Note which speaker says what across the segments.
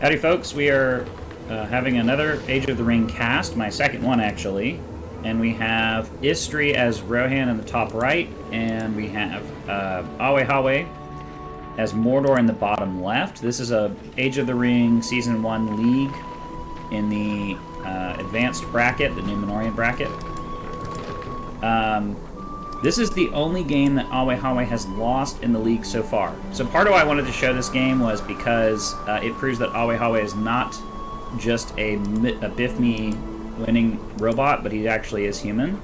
Speaker 1: Howdy folks, we are having another Age of the Ring cast, my second one actually, and we have Istri as Rohan in the top right, and we have Ahwehawe as Mordor in the bottom left. This is a Age of the Ring Season 1 League in the advanced bracket, the Numenorean bracket. This is the only game that Ahwehawe has lost in the league so far. So part of why I wanted to show this game was because it proves that Ahwehawe is not just a BFME winning robot, but he actually is human.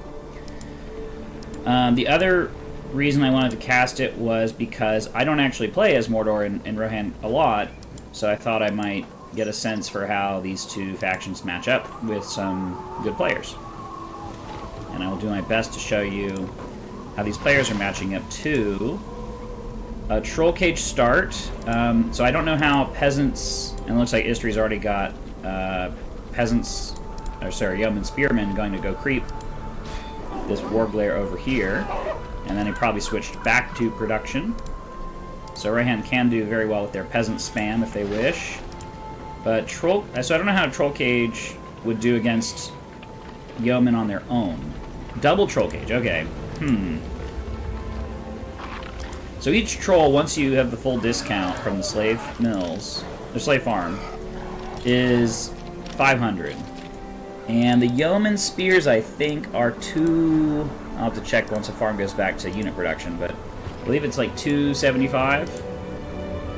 Speaker 1: The other reason I wanted to cast it was because I don't actually play as Mordor and Rohan a lot, so I thought I might get a sense for how these two factions match up with some good players. And I will do my best to show you how these players are matching up to a troll cage start. So I don't know how peasants, and it looks like Istri's already got peasants, or sorry, yeoman spearmen going to go creep this warglair over here, and then he probably switched back to production. So Rohan can do very well with their peasant spam if they wish, but so I don't know how a troll cage would do against yeomen on their own. Double troll cage, okay. So each troll, once you have the full discount from the slave mills, the slave farm, is 500. And the yeoman spears, I think, are I'll have to check once the farm goes back to unit production, but I believe it's like 275.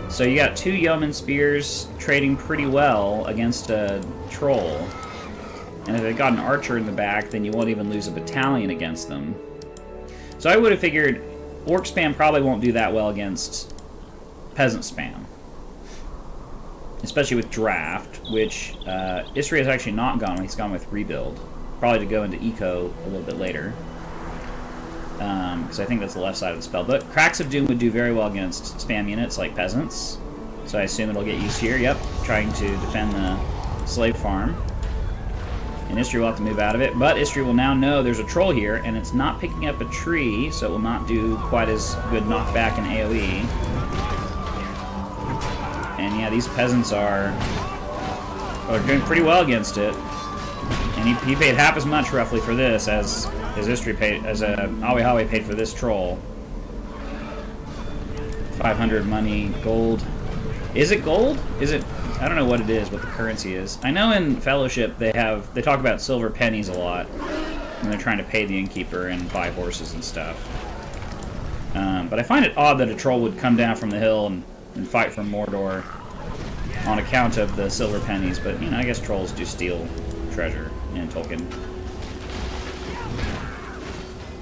Speaker 1: So you got 2 yeoman spears trading pretty well against a troll. And if they've got an archer in the back, then you won't even lose a battalion against them. So I would have figured orc spam probably won't do that well against peasant spam. Especially with draft, which Istri has actually not gone with. He's gone with rebuild. Probably to go into eco a little bit later. Because I think that's the left side of the spell. But Cracks of Doom would do very well against spam units like peasants. So I assume it'll get used here. Yep, trying to defend the slave farm. And Istri will have to move out of it, but Istri will now know there's a troll here, and it's not picking up a tree, so it will not do quite as good knockback in AoE. And yeah, these peasants are doing pretty well against it. And he paid half as much roughly for this as Istri paid, as Ahwehawe paid for this troll. 500 money, gold. Is it gold? Is it? I don't know what it is, what the currency is. I know in Fellowship they talk about silver pennies a lot when they're trying to pay the innkeeper and buy horses and stuff. But I find it odd that a troll would come down from the hill and fight for Mordor on account of the silver pennies, but you know, I guess trolls do steal treasure in Tolkien.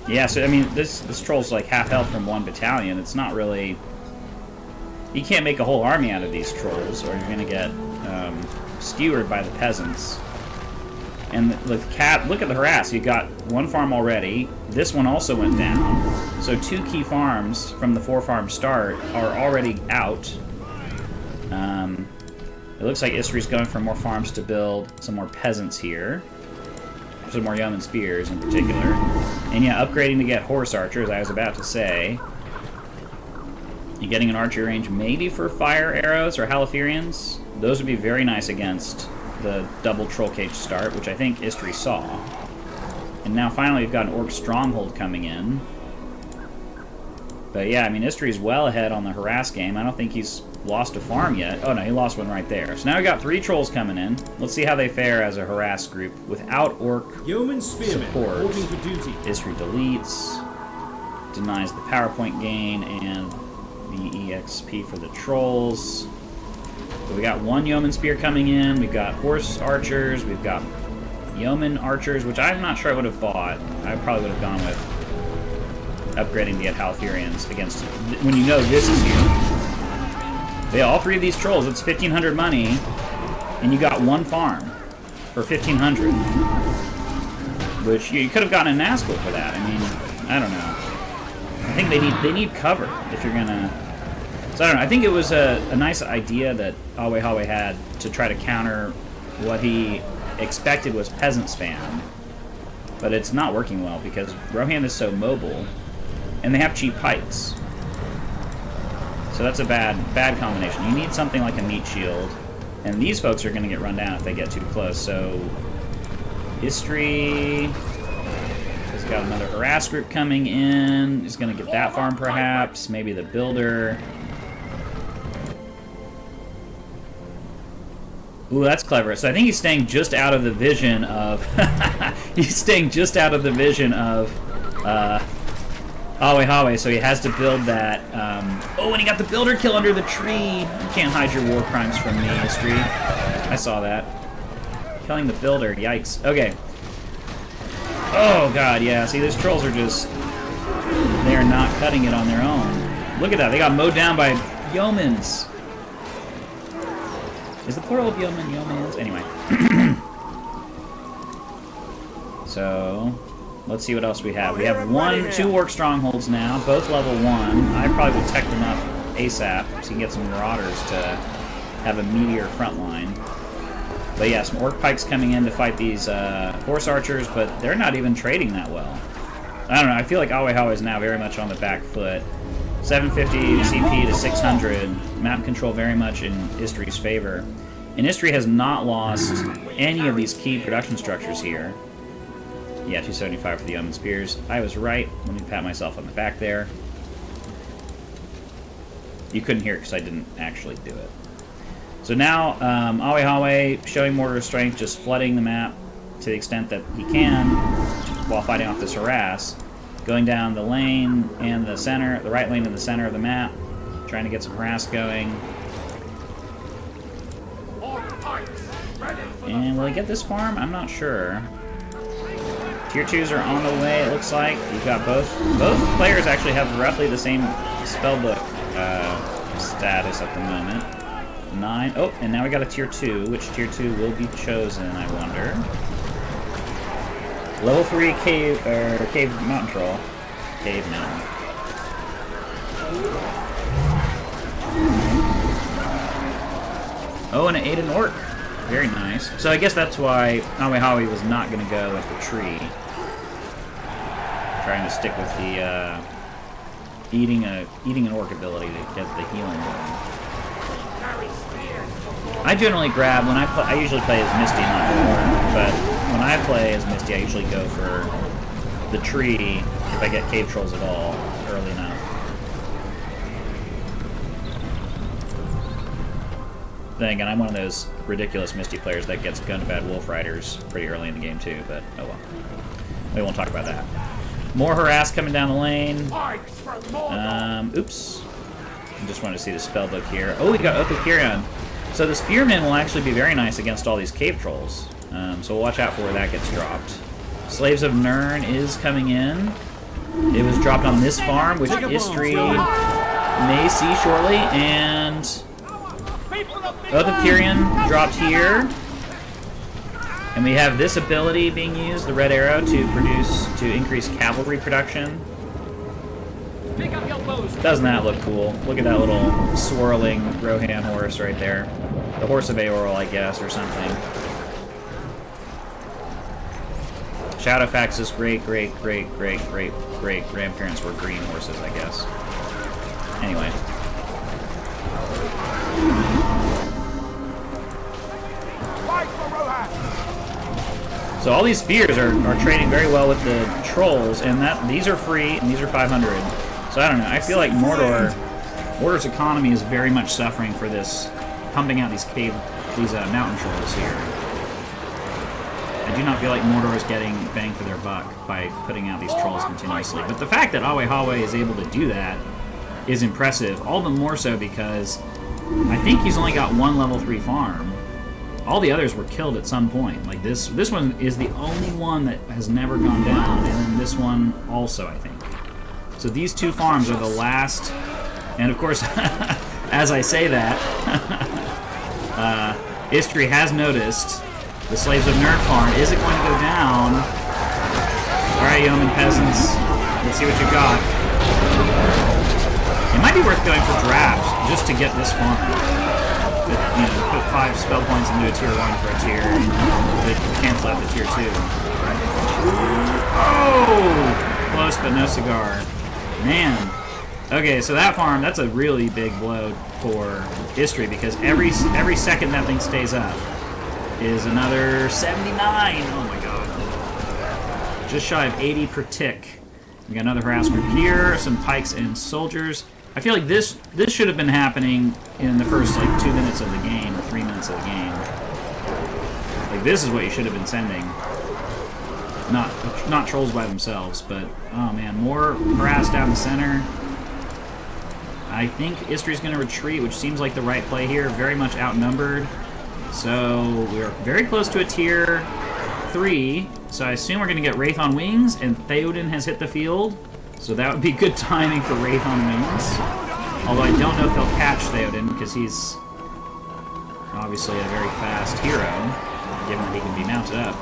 Speaker 1: Yeah, so I mean, this troll's like half health from one battalion. It's not really. You can't make a whole army out of these trolls, or you're going to get skewered by the peasants. And look at the harass. You've got one farm already. This one also went down. So 2 key farms from the 4-farm start are already out. It looks like Istri's going for more farms to build some more peasants here. Some more yeoman spears in particular. And yeah, upgrading to get horse archers, I was about to say. You're getting an archer range maybe for fire arrows or Halathirians. Those would be very nice against the double troll cage start, which I think Istri saw. And now finally we've got an orc stronghold coming in. But yeah, I mean, Istri's well ahead on the harass game. I don't think he's lost a farm yet. Oh no, he lost one right there. So now we've got 3 trolls coming in. Let's see how they fare as a harass group without orc support. Istri deletes, denies the PowerPoint gain, and the EXP for the trolls. So we got 1 yeoman spear coming in, we've got horse archers, we've got yeoman archers, which I'm not sure I would have bought. I probably would have gone with upgrading to get Halathirians against, when you know this is huge. Yeah, all 3 of these trolls, it's 1,500 money, and you got 1 farm for 1,500. Which, you could have gotten a Nazgul for that. I mean, I don't know. I think they need cover if you're gonna. So I don't know. I think it was a nice idea that Ahwehawe had to try to counter what he expected was peasant spam, but it's not working well because Rohan is so mobile, and they have cheap pikes. So that's a bad combination. You need something like a meat shield And these folks are going to get run down if they get too close. So Istri has got another harass group coming in. He's going to get that farm perhaps. Maybe the builder. Ooh, that's clever. So I think he's staying just out of the vision of... he's staying just out of the vision of Ahwehawe, so he has to build that... oh, and he got the builder kill under the tree! You can't hide your war crimes from me, Istri. I saw that. Killing the builder, yikes. Okay. Oh, God, yeah. See, these trolls are just... They're not cutting it on their own. Look at that. They got mowed down by yeomans. Is the plural of yeoman yeomans? Anyway. So, let's see what else we have. We have two orc strongholds now, both level 1. I probably will tech them up ASAP so you can get some marauders to have a meteor front line. But yeah, some orc pikes coming in to fight these horse archers, but they're not even trading that well. I don't know, I feel like Ahwehawe is now very much on the back foot. 750 CP to 600. Map control very much in Istri's favor. And Istri has not lost any of these key production structures here. Yeah, 275 for the Yeoman Spears. I was right. Let me pat myself on the back there. You couldn't hear it because I didn't actually do it. So now, Ahwehawe showing Mordor's strength, just flooding the map to the extent that he can while fighting off this harass. Going down the lane and the center, the right lane and the center of the map, trying to get some harass going. And will he get this farm? I'm not sure. Tier 2s are on the way, it looks like. You've got both players actually have roughly the same spellbook status at the moment. 9. Oh, and now we got a Tier 2. Which Tier 2 will be chosen, I wonder? Level 3 cave mountain troll. Cave mountain. Oh, and it ate an orc. Very nice. So I guess that's why Ahwehawe was not going to go with the tree. Trying to stick with the eating an orc ability to get the healing going. I generally grab when I play. I usually play as Misty, not Orc, but when I play as Misty, I usually go for the tree if I get cave trolls at all early enough. Then again, I'm one of those ridiculous Misty players that gets gun to bad wolf riders pretty early in the game too, but oh well. We won't talk about that. More harass coming down the lane. Oops. I just wanted to see the spellbook here. Oh, we got Oath of Kirion. So the Spearmen will actually be very nice against all these cave trolls. So we'll watch out for where that gets dropped. Slaves of Nirn is coming in. It was dropped on this farm, which Istri may see shortly, and Oath of Kirion dropped here. And we have this ability being used, the red arrow, to increase cavalry production. Doesn't that look cool? Look at that little swirling Rohan horse right there. The Horse of Eorl, I guess, or something. Shadowfax's great-great-great-great-great-grandparents were green horses, I guess. Anyway. So all these spears are trading very well with the trolls, and these are free, and these are 500. So I don't know, I feel like Mordor's economy is very much suffering for this, pumping out these mountain trolls here. I do not feel like Mordor is getting bang for their buck by putting out these trolls continuously. But the fact that Ahwehawe is able to do that is impressive, all the more so because I think he's only got one level 3 farm. All the others were killed at some point. Like this one is the only one that has never gone down, and then this one also, I think. So these two farms are the last, and of course, as I say that, Istri has noticed the Slaves of Nirn farm. Is it going to go down? Alright, yeoman peasants, let's see what you got. It might be worth going for draft just to get this farm. You know, put 5 spell points into a tier 1 for a tier, and cancel out the tier 2. Oh! Close, but no cigar. Man. Okay, so that farm, that's a really big blow for Istri, because every second that thing stays up is another 79. Oh my god. Just shy of 80 per tick. We got another harass group here, some pikes and soldiers. I feel like this should have been happening in the first like 2 minutes of the game or 3 minutes of the game. Like this is what you should have been sending. Not trolls by themselves, but oh man, more harass down the center. I think Istri's going to retreat, which seems like the right play here. Very much outnumbered. So we're very close to a tier 3. So I assume we're going to get Wraith on Wings, and Theoden has hit the field. So that would be good timing for Wraith on Wings. Although I don't know if they'll catch Theoden, because he's obviously a very fast hero, given that he can be mounted up.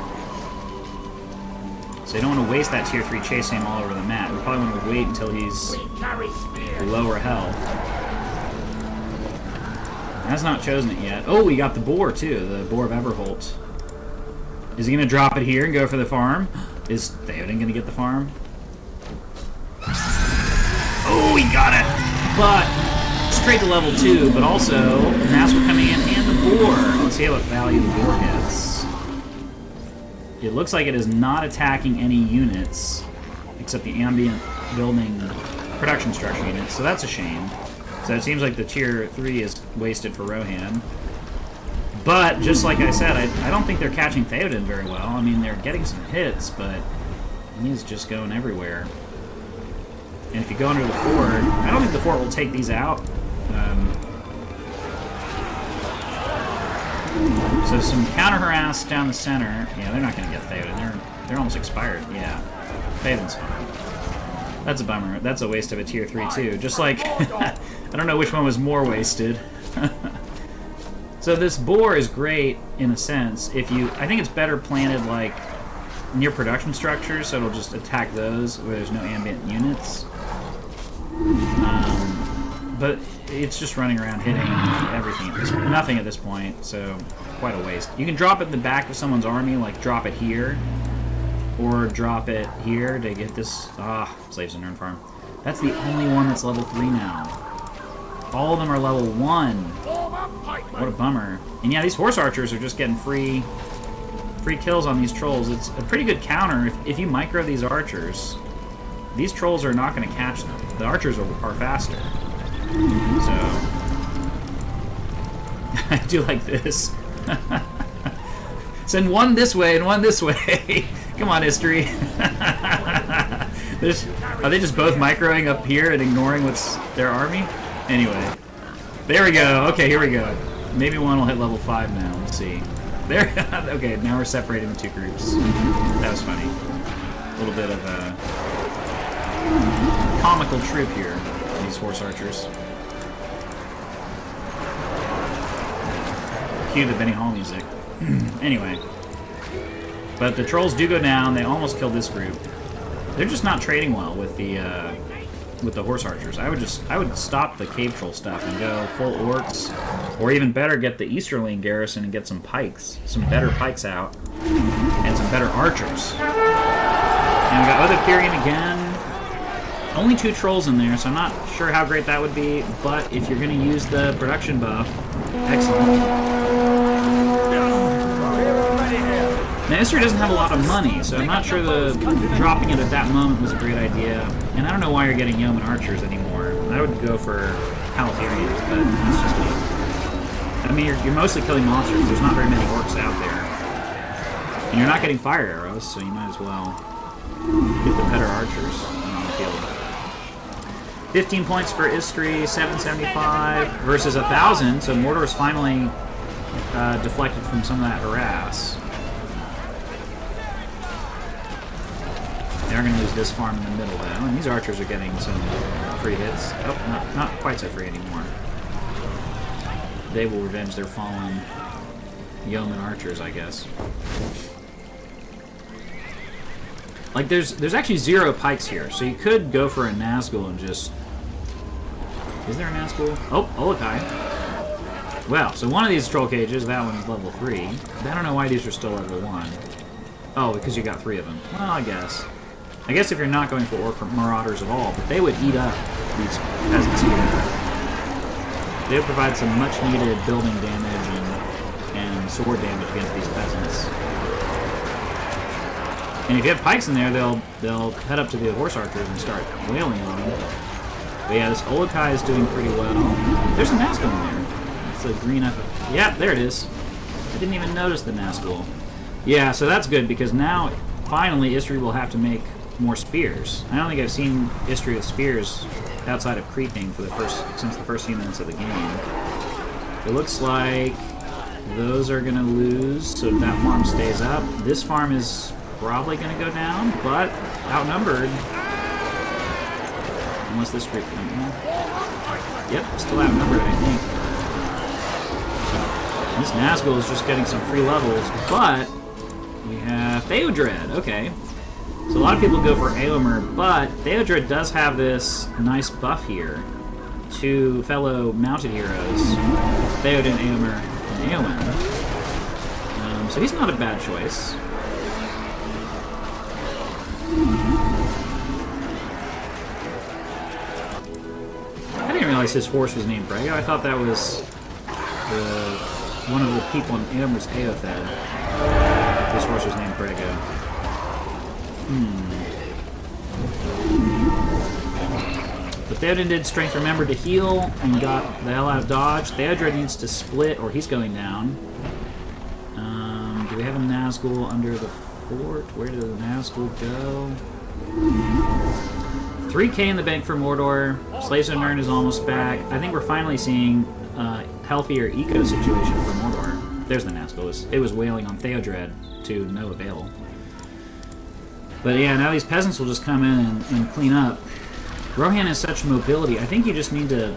Speaker 1: So you don't want to waste that tier 3 chasing him all over the map. We probably want to wait until he's lower health. Has not chosen it yet. Oh, we got the boar too, the boar of Everholt. Is he going to drop it here and go for the farm? Is Theoden going to get the farm? Oh, he got it! But straight to level 2, but also Nazgul coming in and the boar. Let's see what value the boar gets. It looks like it is not attacking any units except the ambient building production structure units, so that's a shame. So it seems like the tier 3 is wasted for Rohan. But, just like I said, I don't think they're catching Theoden very well. I mean, they're getting some hits, but he's just going everywhere. And if you go under the fort, I don't think the fort will take these out. So some counter harass down the center. Yeah, they're not going to get Theoden. They're almost expired. Yeah, Theoden's fine. That's a bummer. That's a waste of a tier 3 too. Just like I don't know which one was more wasted. So this boar is great in a sense. I think it's better planted like near production structures, so it'll just attack those where there's no ambient units. But it's just running around hitting everything. Nothing at this point, so quite a waste. You can drop it in the back of someone's army, like drop it here, or drop it here to get this. Slaves and Nern Farm. That's the only one that's level 3 now. All of them are level 1. What a bummer. And yeah, these horse archers are just getting free kills on these trolls. It's a pretty good counter. If you micro these archers, these trolls are not going to catch them. The archers are faster. So I do like this. Send one this way and one this way. Come on, Istri. Are they just both microing up here and ignoring what's their army? Anyway. There we go. Okay, here we go. Maybe one will hit level 5 now. Let's see. There. Okay, now we're separating the two groups. That was funny. A little bit of a comical trip here. These horse archers. Cue the Benny Hall music. Anyway. But the trolls do go down. They almost killed this group. They're just not trading well with the horse archers. I would stop the cave troll stuff and go full orcs, or even better, get the Easterling garrison and get some pikes, some better pikes out, and some better archers. And we got Orodruin again. Only 2 trolls in there, so I'm not sure how great that would be, but if you're going to use the production buff, excellent. Now, Istri doesn't have a lot of money, so I'm not sure dropping it at that moment was a great idea. And I don't know why you're getting yeoman archers anymore. I would go for Halathurians, but that's just me. I mean, you're mostly killing monsters. There's not very many orcs out there. And you're not getting fire arrows, so you might as well get the better archers on the field. 15 points for Istri, 775 versus 1,000, so Mordor is finally deflected from some of that harass. They are going to lose this farm in the middle, though, and these archers are getting some free hits. Oh, not quite so free anymore. They will revenge their fallen yeoman archers, I guess. Like, there's actually 0 pikes here, so you could go for a Nazgul and just... Is there a Nazgul? Oh, Ahwehawe. Well, so one of these troll cages, that one's level 3. I don't know why these are still level 1. Oh, because you got 3 of them. Well, I guess if you're not going for orc marauders at all, but they would eat up these peasants here. They provide some much-needed building damage and sword damage against these peasants. And if you have pikes in there, they'll head up to the horse archers and start wailing on them. But yeah, this Olokai is doing pretty well. There's a Nazgul in there. It's a green up. Yeah, there it is. I didn't even notice the Nazgul. Yeah, so that's good because now, finally, Istri will have to make more spears. I don't think I've seen Istri with spears outside of creeping for since the first few minutes of the game. It looks like those are gonna lose, so that farm stays up. This farm is probably gonna go down, but outnumbered. Unless this group comes in. Yep, still outnumbered, I think. This Nazgul is just getting some free levels, but we have Theoden. Okay. So a lot of people go for Éomer, but Theoden does have this nice buff here. Two fellow mounted heroes, Theoden, Éomer, and Éowyn. So he's not a bad choice. I didn't realize his horse was named Brego. I thought that was one of the people in Éomer's Eothed. His horse was named Brego. But Theoden did strength remember to heal and got the hell out of dodge. Theoden needs to split or he's going down. Do we have a Nazgul under the fort? Where did the Nazgul go? 3k in the bank for Mordor. Slaves of Nirn is almost back. I think we're finally seeing a healthier eco situation for Mordor. There's the Nazgul. It was wailing on Theoden to no avail. But yeah, now these peasants will just come in and clean up. Rohan has such mobility. I think you just need to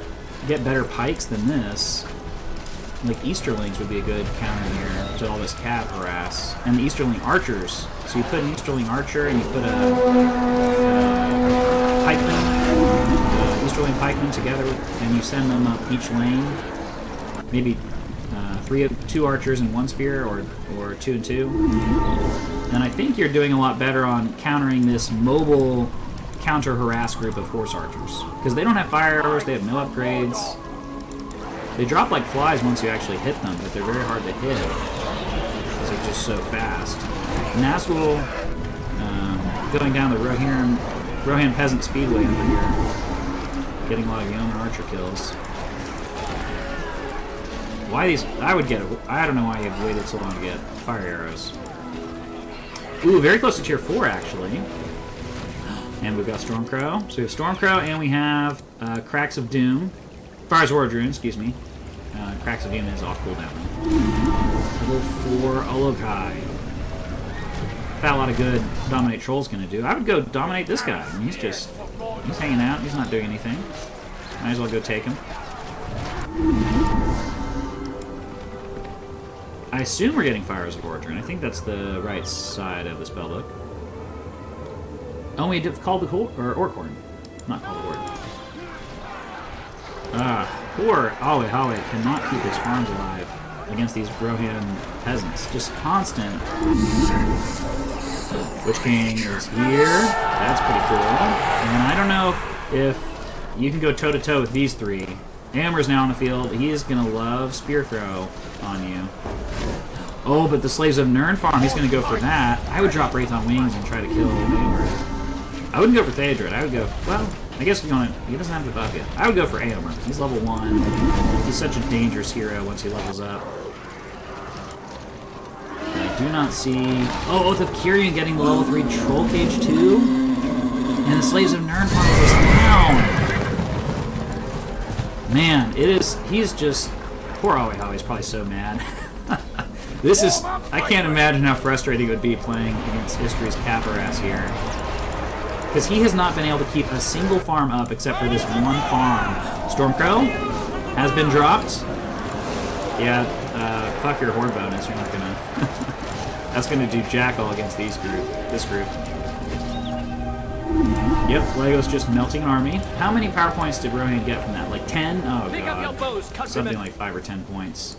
Speaker 1: get better pikes than this. Like Easterlings would be a good counter here to all this cat harass. And the Easterling archers. So you put an Easterling archer and you put a pikeman, Easterling pikeman together, and you send them up each lane. Maybe 2 archers and 1 spear, or 2 and 2. And I think you're doing a lot better on countering this mobile counter-harass group of horse archers. Because they don't have fire arrows, they have no upgrades. They drop like flies once you actually hit them, but they're very hard to hit because they're just so fast. Nazgul going down the Rohan Peasant Speedway over here, getting a lot of yeoman archer kills. Why these? I don't know why you've waited so long to get fire arrows. Ooh, very close to tier 4 actually. And we've got Stormcrow. So we have Stormcrow and we have Cracks of Doom. Fires Orodruin, excuse me. Cracks of Doom is off cooldown. Level 4 Olokai. Got a lot of good Dominate Troll's gonna do. I would go dominate this guy. I mean, he's hanging out. He's not doing anything. Might as well go take him. I assume we're getting Fires of Orodruin. I think that's the right side of the spellbook. Oh, we have called the Orkhorn. Not called the Horde. Poor Ahwehawe cannot keep his farms alive against these Rohan peasants. Just constant. Witch King is here. That's pretty cool. And I don't know if you can go toe-to-toe with these 3. Éomer's now on the field. He is going to love Spear Throw on you. Oh, but the Slaves of Nirn farm, he's going to go for that. I would drop Wraith on Wings and try to kill Éomer. I wouldn't go for Theoden. I would go, well, I guess he doesn't have the buff yet. I would go for Éomer. He's level 1. He's such a dangerous hero once he levels up. I do not see... Oh, Oath of Kyrian getting the level 3 Troll Cage 2? And the Slaves of Nirn farm goes down! Man, he's just... Poor Ahwehawe is probably so mad. This is... I can't imagine how frustrating it would be playing against Istri's Caparas here. Because he has not been able to keep a single farm up except for this one farm. Stormcrow has been dropped. Yeah, fuck your horde bonus. You're not gonna... That's gonna do jack all against this group. Yep, Lego's just melting an army. How many power points did Rohan get from that? Like 10? Oh god. Something like 5 or 10 points.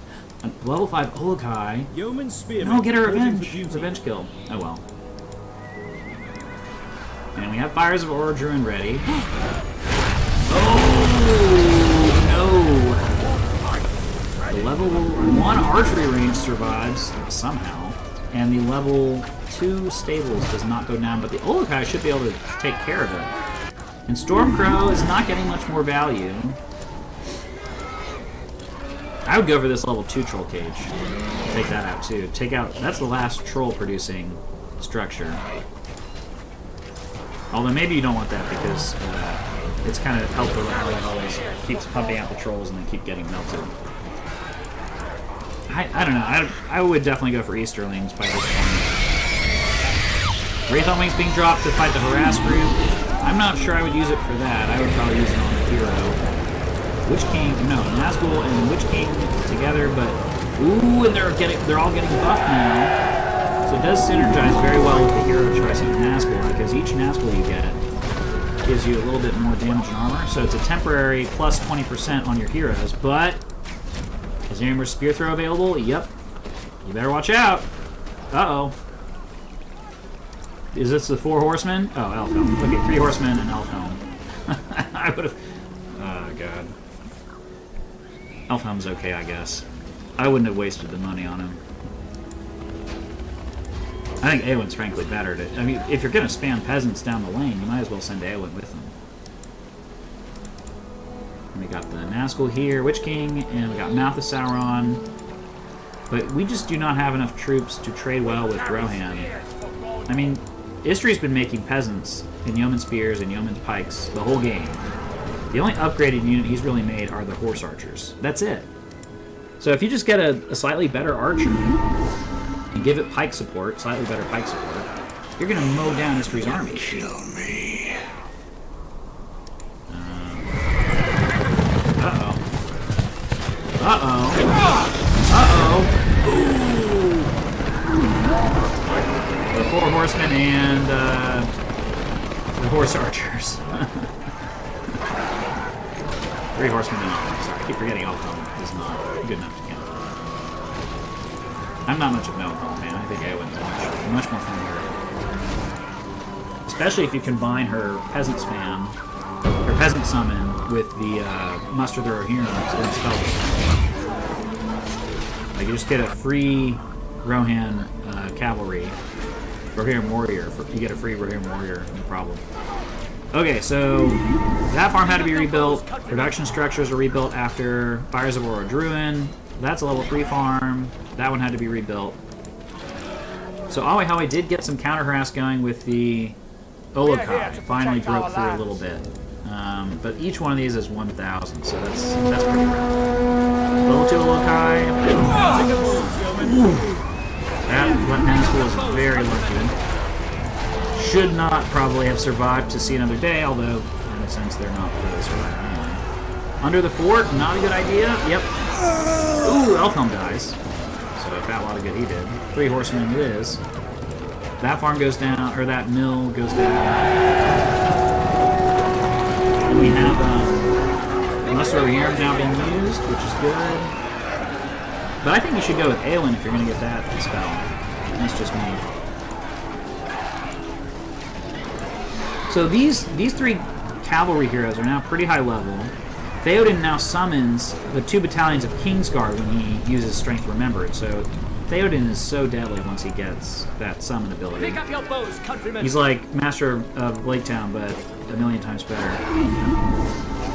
Speaker 1: Level 5 Olokai. No, get a revenge kill. Oh well. And we have Fires of Orodruin ready. Oh no! The level 1 archery range survives somehow, and the level 2 stables does not go down, but the Olokai should be able to take care of it. And Stormcrow is not getting much more value. I would go for this level 2 troll cage. Take that out too. That's the last troll producing structure. Although maybe you don't want that because it's kind of helpful that it always keeps pumping out the trolls and then keep getting melted. I don't know. I would definitely go for Easterlings by this point. Wraithon Wings being dropped to fight the harass group. I'm not sure I would use it for that. I would probably use it on the hero. Witch King, no, Nazgul and Witch King together, but ooh, and they're all getting buffed now. So it does synergize very well with the hero choice of Nazgul, because each Nazgul you get gives you a little bit more damage and armor. So it's a temporary plus 20% on your heroes, but is there any more Spear Throw available? Yep. You better watch out. Uh-oh. Is this the 4 horsemen? Oh, Elf Helm. Okay, 3 horsemen and Elf Helm. I would have... Oh, God. Elf Helm's okay, I guess. I wouldn't have wasted the money on him. I think Eowyn's frankly better. I mean, if you're going to spam peasants down the lane, you might as well send Eowyn with them. And we got the Nazgul here, Witch King, and we got Mouth of Sauron. But we just do not have enough troops to trade well with Rohan. I mean, Istri's been making peasants and yeoman spears and yeoman pikes the whole game. The only upgraded unit he's really made are the horse archers. That's it. So if you just get a slightly better archer and give it pike support, slightly better pike support, you're going to mow down Istri's army.
Speaker 2: Kill me.
Speaker 1: Uh-oh. Uh-oh. Uh-oh. The 4 horsemen and the horse archers. 3 horsemen and Elf. Sorry, I keep forgetting Elf is not good enough to count. I'm not much of an Elf fan. I think Eowyn's much more fun here. Especially if you combine her peasant spam, her peasant summon, with the muster the Rohirrim and spell. Like you just get a free Rohan cavalry. Rohirrim warrior. You get a free Rohirrim warrior, no problem. Okay, so that farm had to be rebuilt. Production structures are rebuilt after Fires of Orodruin. That's a level 3 farm. That one had to be rebuilt. So Ahwehawe did get some counter harass going with the Olokai. Finally broke through a little bit. But each one of these is 1,000, so that's pretty rough. Level 2 Olokai. That Nazgul is very lucky. Should not probably have survived to see another day, although in a sense they're not really surviving anyway. Under the fort, not a good idea. Yep. Ooh, Elfhelm dies. So a fat lot of good he did. 3 horsemen it is. That farm goes down, or that mill goes down. And we have Muster Rohirrim now being used, which is good. But I think you should go with Eowyn if you're going to get that spell. That's just me. So these 3 cavalry heroes are now pretty high level. Theoden now summons the 2 battalions of Kingsguard when he uses Strength Remembered. So Theoden is so deadly once he gets that summon ability.
Speaker 3: Pick up your bows, countrymen.
Speaker 1: He's like Master of Lake Town, but a million times better.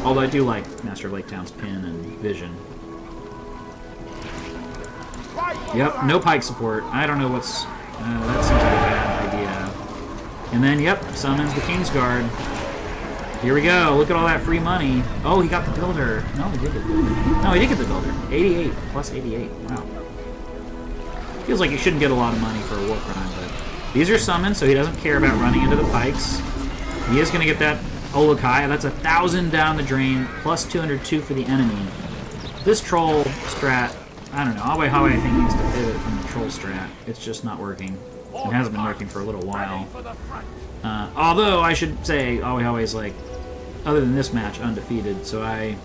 Speaker 1: Although I do like Master of Lake Town's pin and vision. Yep, no pike support. I don't know what's... that seems like a bad idea. And then, yep, summons the Kingsguard. Here we go. Look at all that free money. Oh, he got the builder. No, he did get the builder. No, he did get the builder. 88 plus 88. Wow. Feels like he shouldn't get a lot of money for a war crime, but these are summoned, so he doesn't care about running into the pikes. He is going to get that Olokai. That's 1,000 down the drain, plus 202 for the enemy. This troll strat, I don't know. Ahwehawe, I think, needs to pivot from the troll strat. It's just not working. It hasn't been working for a little while. Although, I should say, Ahwehawe is, like, other than this match, undefeated, so I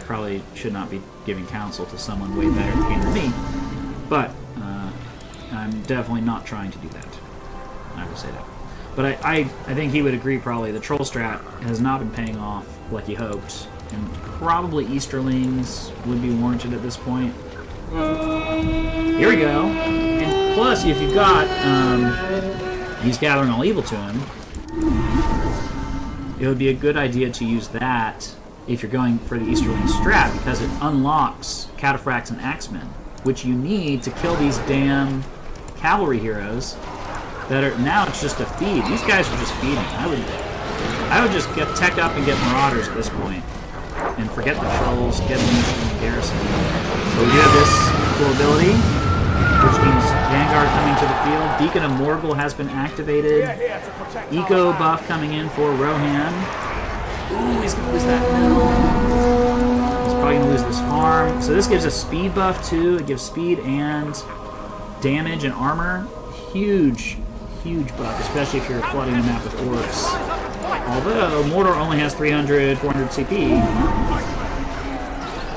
Speaker 1: probably should not be giving counsel to someone way better at the game than me. But I'm definitely not trying to do that. I will say that. But I think he would agree probably the troll strat has not been paying off like he hoped. And probably Easterlings would be warranted at this point. Here we go. And plus, if you've got he's gathering all evil to him, it would be a good idea to use that if you're going for the Easterling strat, because it unlocks Cataphracts and Axemen, which you need to kill these damn cavalry heroes that are now. It's just a feed. These guys are just feeding. I would just get tech up and get Marauders at this point, and forget the trolls, get them in the garrison. But we do have this cool ability, which means Vanguard coming to the field. Beacon of Morgul has been activated. Eco buff coming in for Rohan. Ooh, he's going to lose that middle. He's probably going to lose this farm. So this gives a speed buff too. It gives speed and damage and armor. Huge, huge buff, especially if you're flooding the map with orcs. Although Mordor only has 300, 400 CP.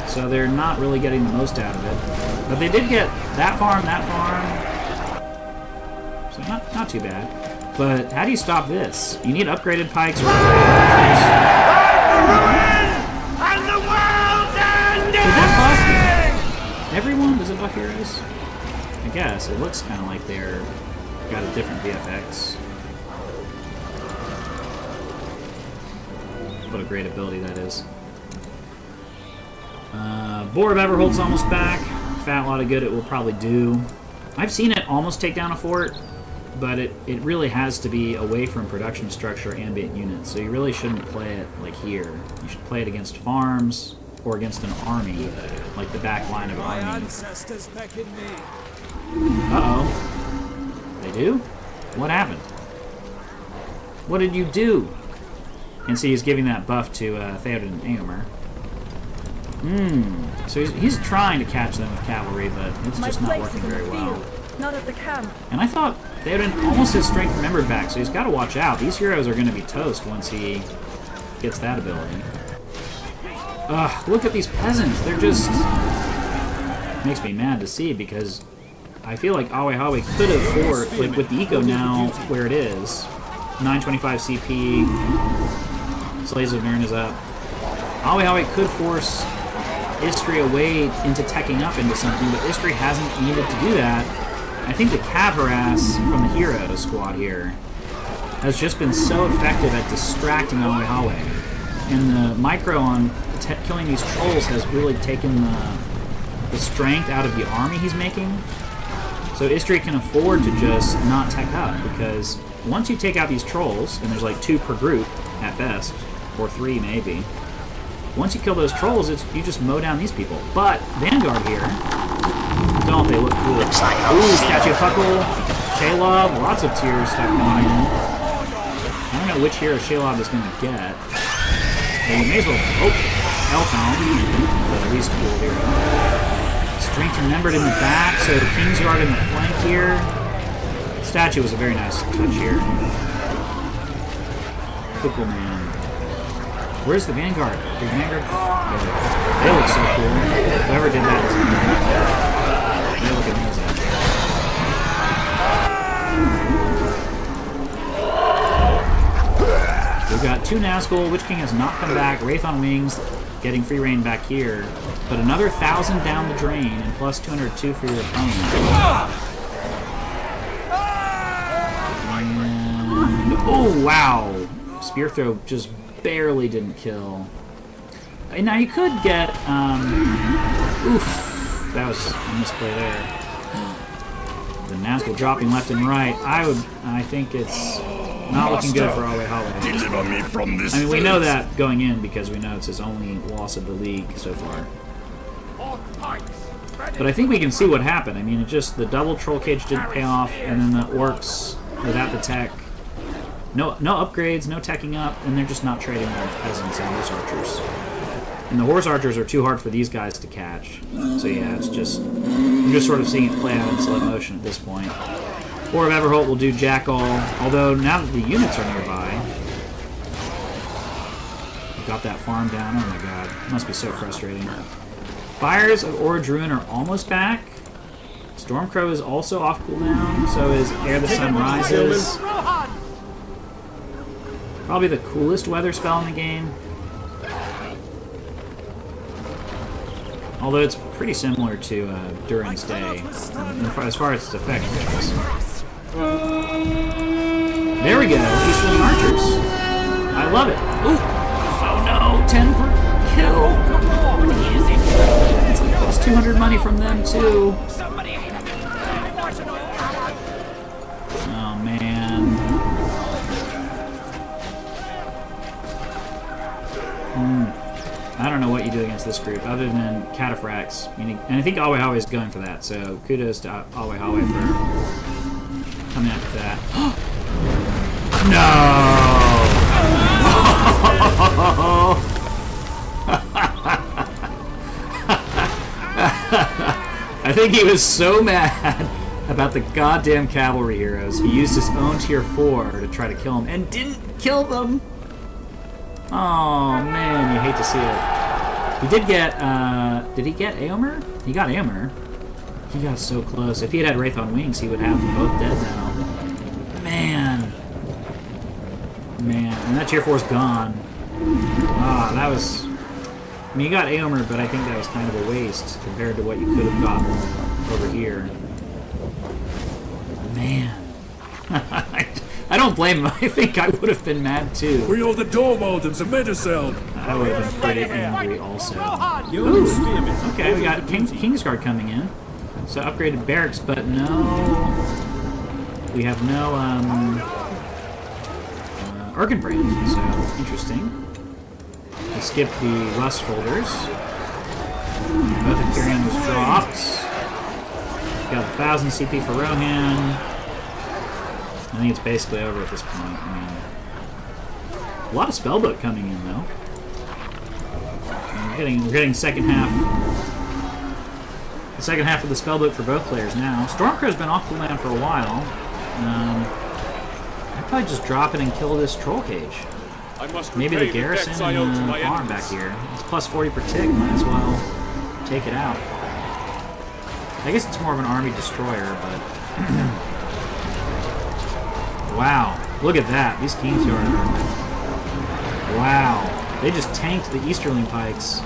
Speaker 1: So they're not really getting the most out of it. But they did get that farm. So not too bad. But how do you stop this? You need upgraded pikes or
Speaker 2: And the world's ending!
Speaker 1: Did that buff everyone? Does it buff heroes? I guess. It looks kind of like they're got a different VFX. What a great ability that is. Boar of Everholt's almost back. Fat lot of good it will probably do. I've seen it almost take down a fort, but it really has to be away from production structure ambient units, so you really shouldn't play it like here. You should play it against farms or against an army, like the back line of
Speaker 2: My
Speaker 1: armies.
Speaker 2: ancestors beckon me.
Speaker 1: Uh-oh. They do? What happened? What did you do? And see, he's giving that buff to Theoden and Ahwehawe. So he's trying to catch them with cavalry, but it's just not working very well.
Speaker 3: Not at the camp.
Speaker 1: And I thought Theoden almost his strength remembered back, so he's got to watch out. These heroes are going to be toast once he gets that ability. Ugh, look at these peasants. They're just... makes me mad to see, because I feel like Ahwehawe could have forced, like with the eco now where it is, 925 CP, Slaves of Nirn is up. Ahwehawe could force Istri away into teching up into something, but Istri hasn't needed to do that. I think the cav harass from the hero squad here has just been so effective at distracting Ahwehawe. And the micro on killing these trolls has really taken the strength out of the army he's making. So Istri can afford to just not tech up, because once you take out these trolls, and there's like 2 per group at best, or 3 maybe, once you kill those trolls, you just mow down these people. But Vanguard here, don't they look cool? Ooh, Statue of Huckle, Shelob, lots of tiers stuff going in. I don't know which hero Shelob is going to get. Well, you may as well... Oh, Elfhelm, the least cool hero. Strength remembered in the back, so Kingsguard in the flank here. Statue was a very nice touch here. Huckle man. Where's the Vanguard? The Vanguard? Oh, they look so cool. Whoever did that is amazing. They look amazing. We've got 2 Nazgul. Witch King has not come back. Wraith on Wings getting free reign back here. But another 1,000 down the drain and plus 202 for your opponent. And, oh, wow. Spear throw just barely didn't kill. Now you could get, oof, that was a misplay there. The Nazgul dropping left and right. I think it's not looking good for Ahwehawe.
Speaker 2: Deliver me from this.
Speaker 1: I mean, we know that going in because we know it's his only loss of the league so far. But I think we can see what happened. I mean, it just, the double troll cage didn't pay off, and then the orcs without the tech. No upgrades, no teching up, and they're just not trading with peasants and horse archers. And the horse archers are too hard for these guys to catch. So yeah, it's just... we're just sort of seeing it play out in slow motion at this point. Boar of Everholt will do Jackal, although now that the units are nearby... got that farm down, oh my god. It must be so frustrating. Fires of Orodruin are almost back. Stormcrow is also off cooldown, so is Ere the Sun Rises. Probably the coolest weather spell in the game. Although it's pretty similar to Durin's Day, as far as its effect goes. There we go, Easterling Archers. I love it. Ooh! Oh no, 10 per kill. It's 200 money from them too. Oh man. I don't know what you do against this group other than cataphracts. And I think Ahwehawe is going for that, so kudos to Ahwehawe for coming up with that. No! I think he was so mad about the goddamn cavalry heroes. He used his own tier 4 to try to kill them and didn't kill them! Oh man, you hate to see it. He did get, did he get Éomer? He got Éomer. He got so close. If he had Wraith on Wings, he would have them both dead now. Man. Man, and that tier 4's gone. Ah, that was... I mean, you got Éomer, but I think that was kind of a waste compared to what you could have gotten over here. Man. I don't blame him. I think I would have been mad too.
Speaker 2: We are the Dormaldens of Medicel.
Speaker 1: I would have been pretty angry also. Ooh. Okay, we got Kingsguard coming in. So upgraded barracks, but no... We have no, Erkenbrand, so interesting. We skipped the Rust folders. Both Imperium was dropped. Got 1,000 CP for Rohan. I think it's basically over at this point. I mean, a lot of spellbook coming in though. And we're getting second half. The second half of the spellbook for both players now. Stormcrow's been off the land for a while. I'd probably just drop it and kill this troll cage. Maybe the garrison and the farm back here. It's plus 40 per tick. Might as well take it out. I guess it's more of an army destroyer, but. Wow, look at that. These Kingsguard are... Wow. They just tanked the Easterling pikes.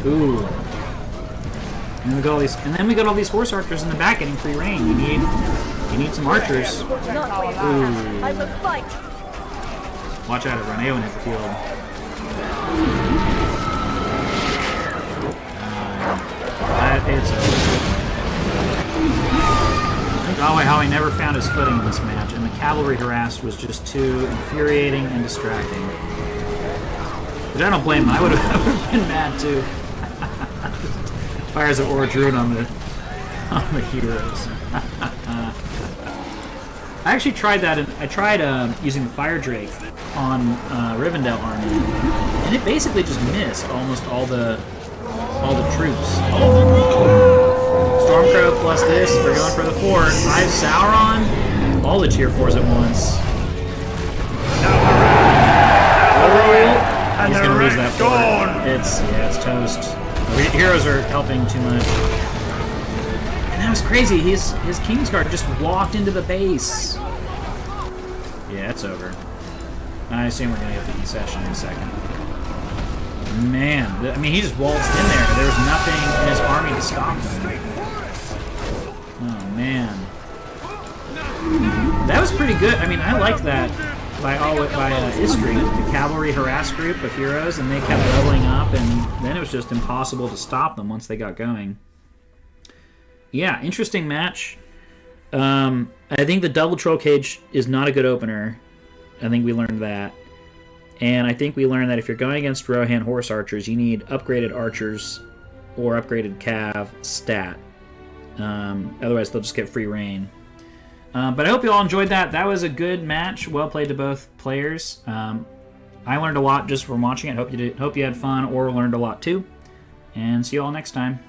Speaker 1: Ooh. And then we got all these horse archers in the back getting free reign. You need some archers. Ooh.
Speaker 3: I will fight.
Speaker 1: Watch out, everyone. Éowyn hit the field. It's over. I think Ahwehawe never found his footing in this match, and the cavalry harassed was just too infuriating and distracting. But I don't blame him. I would have been mad too. Fires of Orodruin on the heroes. I actually tried that, and I tried using the Fire Drake on Rivendell army, and it basically just missed almost all the troops. Stormcrow plus this, they're going for the fort. I have Sauron, all the tier 4s at once. He's gonna lose that fort. It's toast. The heroes are helping too much. And that was crazy. His Kingsguard just walked into the base. Yeah, it's over. I assume we're gonna get the concession in a second. Man, I mean, he just waltzed in there. There was nothing in his army to stop him. Oh, man. That was pretty good. I mean, I liked that by Istri, the cavalry harass group of heroes, and they kept leveling up, and then it was just impossible to stop them once they got going. Yeah, interesting match. I think the double troll cage is not a good opener. I think we learned that. And I think we learned that if you're going against Rohan horse archers, you need upgraded archers or upgraded cav stat. Otherwise, they'll just get free reign. But I hope you all enjoyed that. That was a good match. Well played to both players. I learned a lot just from watching it. Hope you had fun or learned a lot too. And see you all next time.